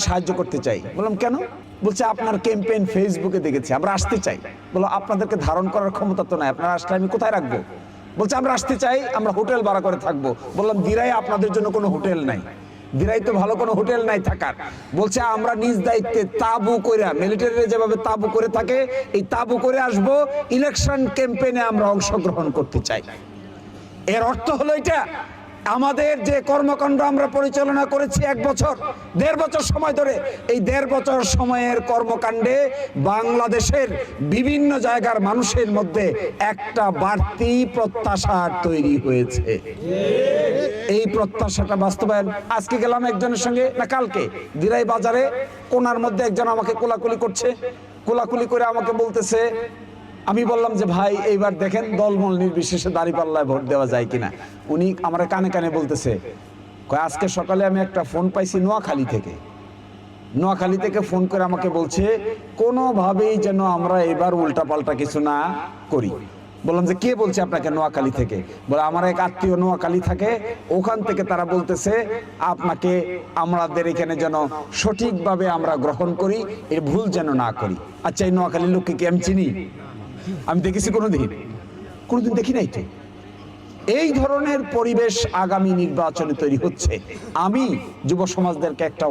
সাহায্য করতে চাই। বললাম কেন? বলছে আপনার ক্যাম্পেইন ফেসবুকে দেখেছি, আমরা আসতে চাই। বললো আপনাদেরকে ধারণ করার ক্ষমতা তো নাই, আপনারা আসলে আমি কোথায় রাখবো? বলছে আমরা আসতে চাই, আমরা হোটেল ভাড়া করে থাকবো। বললাম দিরাই আপনাদের জন্য কোনো হোটেল নাই, দিরাই তো ভালো কোনো হোটেল নাই থাকার। বলছে আমরা নিজ দায়িত্বে তাবু করে, মিলিটারিরা যেভাবে তাবু করে থাকে এই তাবু করে আসবো, ইলেকশন ক্যাম্পেইনে আমরা অংশগ্রহণ করতে চাই। এর অর্থ হলো এটা, আমাদের যে কর্মকাণ্ড আমরা পরিচালনা করেছি 1 বছর 1.5 বছর সময় ধরে, এই 1.5 বছর সময়ের কর্মকাণ্ডে বাংলাদেশের বিভিন্ন জায়গার মানুষের মধ্যে একটা বাড়তি প্রত্যাশা তৈরি হয়েছে। এই প্রত্যাশাটা বাস্তবায়ন, আজকে গেলাম একজনের সঙ্গে, না কালকে, দিরাই বাজারে কোনার মধ্যে একজন আমাকে কোলাকুলি করছে। কোলাকুলি করে আমাকে বলতেছে, আমি বললাম যে ভাই এইবার দেখেন দলমল নির্বিশেষে দাঁড়িপাল্লায় ভোট দেওয়া যায় কিনা। উনি আমার কানে কানে বলতেছে, আজকে সকালে আমি একটা ফোন পাইছি নোয়াখালী থেকে ফোন করে আমাকে বলছে কোনোভাবেই যেন আমরা এবার উল্টাপাল্টা কিছু না করি। বললাম যে কে বলছে আপনাকে নোয়াখালী থেকে? বলে আমার এক আত্মীয় নোয়াখালী থাকে, ওখান থেকে তারা বলতেছে আপনাকে আমাদের এখানে যেন সঠিকভাবে আমরা গ্রহণ করি, এর ভুল যেন না করি। আচ্ছা, এই নোয়াখালীর লোককে কি আমি চিনি? আমি দেখেছি কোনোদিন দেখি নাই তো। এই ধরনের পরিবেশ আগামী নির্বাচনে তৈরি হচ্ছে। আমি যুব সমাজদেরকে একটা